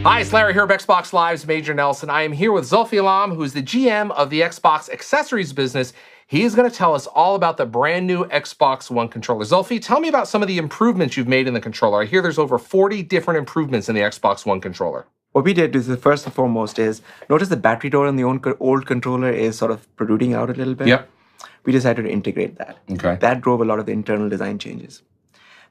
Hi, it's Larry here of Xbox Live's Major Nelson. I am here with Zulfi Alam, who's the GM of the Xbox accessories business. He is going to tell us all about the brand new Xbox One controller. Zulfi, tell me about some of the improvements you've made in the controller. I hear there's over 40 different improvements in the Xbox One controller. What we did is, first and foremost, is notice the battery door on the old controller is sort of protruding out a little bit. Yep. We decided to integrate that. Okay. That drove a lot of the internal design changes.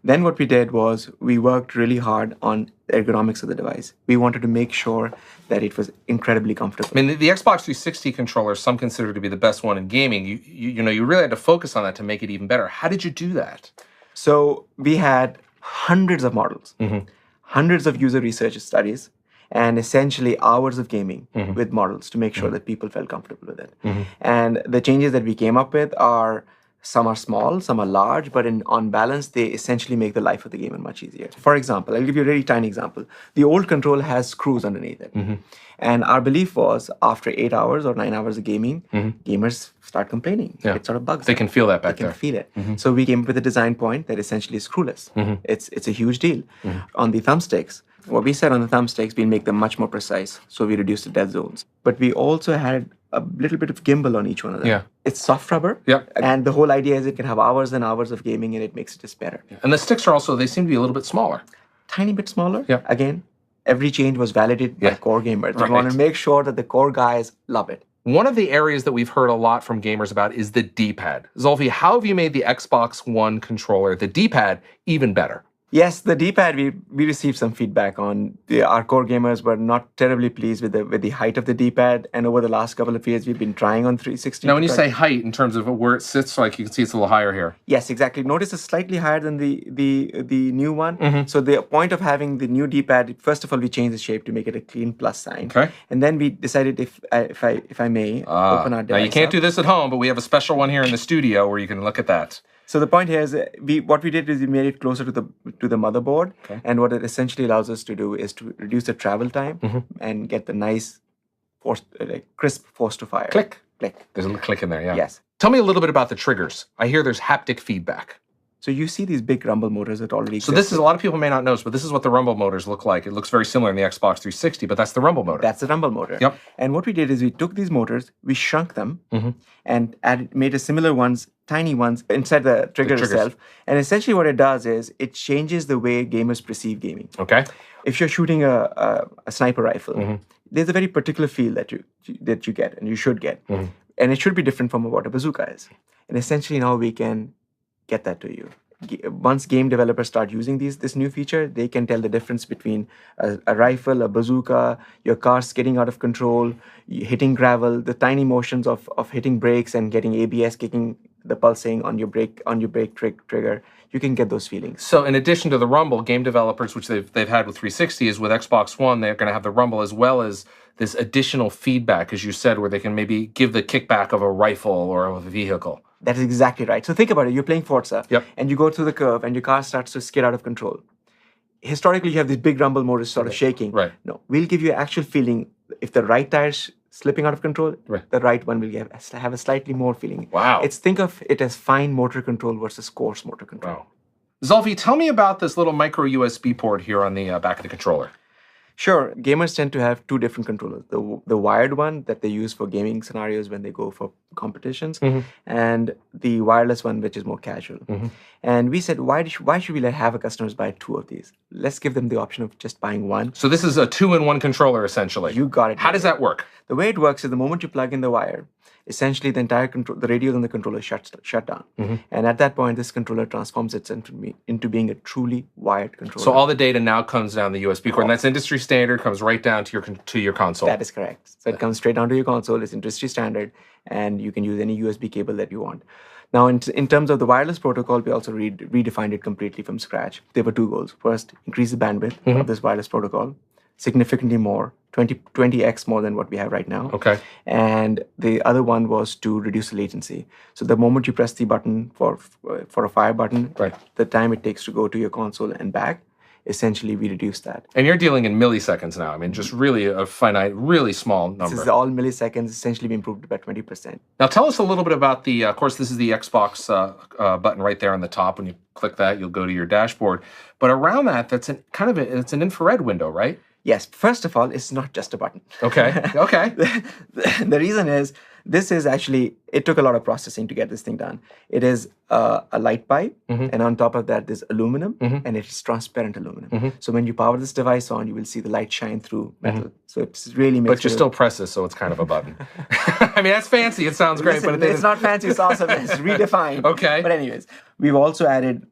Then what we did was we worked really hard on the ergonomics of the device. We wanted to make sure that it was incredibly comfortable. I mean, the Xbox 360 controller, some consider to be the best one in gaming. You really had to focus on that to make it even better. How did you do that? So we had hundreds of models, hundreds of user research studies, and essentially hours of gaming with models to make sure that people felt comfortable with it. And the changes that we came up with are, some are small, some are large, but on balance, they essentially make the life of the gamer much easier. For example, I'll give you a really tiny example. The old control has screws underneath it. And our belief was after 8 hours or 9 hours of gaming, gamers start complaining. Yeah. It sort of bugs They them. can feel that back They there. can feel it. So we came up with a design point that essentially is screwless. It's a huge deal. On the thumbsticks, what we said on the thumbsticks, we'll make them much more precise. So we reduced the dead zones. But we also had a little bit of gimbal on each one of them. Yeah. It's soft rubber. Yeah. And the whole idea is it can have hours and hours of gaming and it makes it just better. And the sticks are also, they seem to be a little bit smaller. Tiny bit smaller. Yeah. Again, every change was validated by core gamers. Right. We want to make sure that the core guys love it. One of the areas that we've heard a lot from gamers about is the D-pad. Zulfi, how have you made the Xbox One controller, the D-pad, even better? Yes, the D-pad, we received some feedback on. Our core gamers were not terribly pleased with the height of the D-pad, and over the last couple of years, we've been trying on 360. Now, when you say height, in terms of where it sits, like you can see it's a little higher here. Yes, exactly. Notice it's slightly higher than the new one. So the point of having the new D-pad, first of all, we changed the shape to make it a clean plus sign. Okay. And then we decided, if I may, open our device Now, you can't up. do this at home, but we have a special one here in the studio where you can look at that. So the point here is, what we did is we made it closer to the motherboard, and what it essentially allows us to do is to reduce the travel time and get the nice, crisp force to fire. Click. Click. There's a little click in there, yeah. Yes. Tell me a little bit about the triggers. I hear there's haptic feedback. So you see these big rumble motors that already exist. So this is, a lot of people may not notice, but this is what the rumble motors look like. It looks very similar in the Xbox 360, but that's the rumble motor. That's the rumble motor. Yep. And what we did is we took these motors, we shrunk them, and made a similar ones, tiny ones, inside the trigger itself. And essentially what it does is it changes the way gamers perceive gaming. Okay. If you're shooting a sniper rifle, there's a very particular feel that you get, and you should get. And it should be different from what a bazooka is. And essentially now we can get that to you. Once game developers start using this new feature, they can tell the difference between a rifle, a bazooka, your car skidding out of control, hitting gravel, the tiny motions of hitting brakes and getting ABS kicking the pulsing on your brake trigger. You can get those feelings. So in addition to the rumble, game developers, which they've had with 360, is with Xbox One, they're going to have the rumble as well as this additional feedback, as you said, where they can maybe give the kickback of a rifle or of a vehicle. That is exactly right. So think about it. You're playing Forza, and you go through the curve, and your car starts to skid out of control. Historically, you have these big rumble motors sort of shaking. Right. No, we'll give you an actual feeling. If the right tire's slipping out of control, the right one will have a slightly more feeling. Wow. Think of it as fine motor control versus coarse motor control. Wow. Zulfi, tell me about this little micro USB port here on the back of the controller. Sure. Gamers tend to have two different controllers. The wired one that they use for gaming scenarios when they go for competitions, and the wireless one, which is more casual. And we said, why should we have our customers buy two of these? Let's give them the option of just buying one. So this is a 2-in-1 controller, essentially. You got it. How does that work? The way it works is the moment you plug in the wire, essentially the entire the radios on the controller shut down. And at that point, this controller transforms itself into being a truly wired controller. So all the data now comes down the USB cord, and that's industry standard, comes right down to your console. That is correct. So it comes straight down to your console. It's industry standard, and you can use any USB cable that you want. Now, in terms of the wireless protocol, we also redefined it completely from scratch. There were two goals. First, increase the bandwidth of this wireless protocol significantly more, 20x more than what we have right now. Okay. And the other one was to reduce the latency. So the moment you press the button for a fire button, the time it takes to go to your console and back, essentially we reduce that. And you're dealing in milliseconds now. I mean, just really a finite, really small number. This is all milliseconds, essentially we improved by 20%. Now tell us a little bit about the, of course, this is the Xbox button right there on the top. When you click that, you'll go to your dashboard. But around that, it's an infrared window, right? Yes. First of all, it's not just a button. Okay. Okay. The reason is this is actually, it took a lot of processing to get this thing done. It is a light pipe, and on top of that, there's aluminum, and it's transparent aluminum. So when you power this device on, you will see the light shine through metal. So it really makes. But you still press this, so it's kind of a button. I mean, that's fancy. It sounds great, Listen, but it's not fancy. It's awesome. It's redefined. Okay. But anyways, we've also added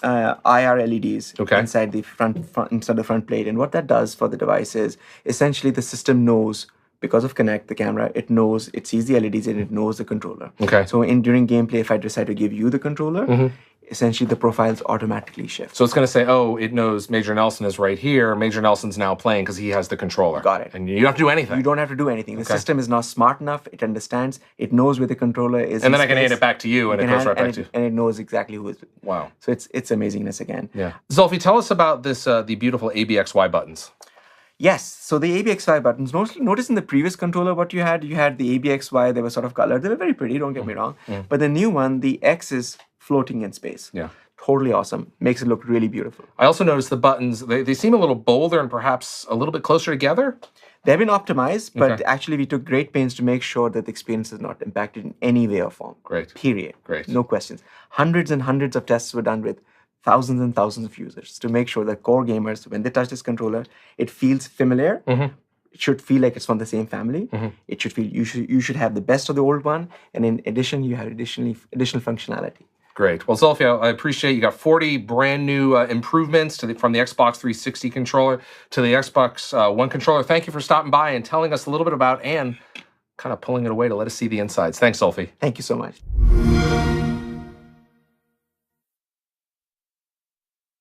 IR LEDs Okay. inside the front plate, and what that does for the device is essentially the system knows, because of Connect, the camera, it knows, it sees the LEDs and it knows the controller. Okay. So during gameplay, if I decide to give you the controller, essentially the profiles automatically shift. So it's going to say, oh, it knows Major Nelson is right here. Major Nelson's now playing because he has the controller. Got it. And you don't have to do anything. You don't have to do anything. The system is now smart enough. It understands. It knows where the controller is. And then I can hand it back to you, and it goes right back to you. And it knows exactly who is. Wow. So it's amazingness again. Yeah. Zulfi, tell us about this the beautiful ABXY buttons. Yes. So the ABXY buttons, notice in the previous controller what you had the ABXY, they were sort of colored. They were very pretty, don't get me wrong. But the new one, the X is floating in space. Yeah. Totally awesome. Makes it look really beautiful. I also noticed the buttons, they seem a little bolder and perhaps a little bit closer together. They've been optimized, but actually we took great pains to make sure that the experience is not impacted in any way or form. Great. Period. Great. No questions. Hundreds and hundreds of tests were done with thousands and thousands of users to make sure that core gamers, when they touch this controller, it feels familiar. It should feel like it's from the same family. It should feel you should have the best of the old one, and in addition, you have additional functionality. Great. Well, Zulfi, I appreciate you got 40 brand new improvements from the Xbox 360 controller to the Xbox One controller. Thank you for stopping by and telling us a little bit about and kind of pulling it away to let us see the insides. Thanks, Zulfi. Thank you so much.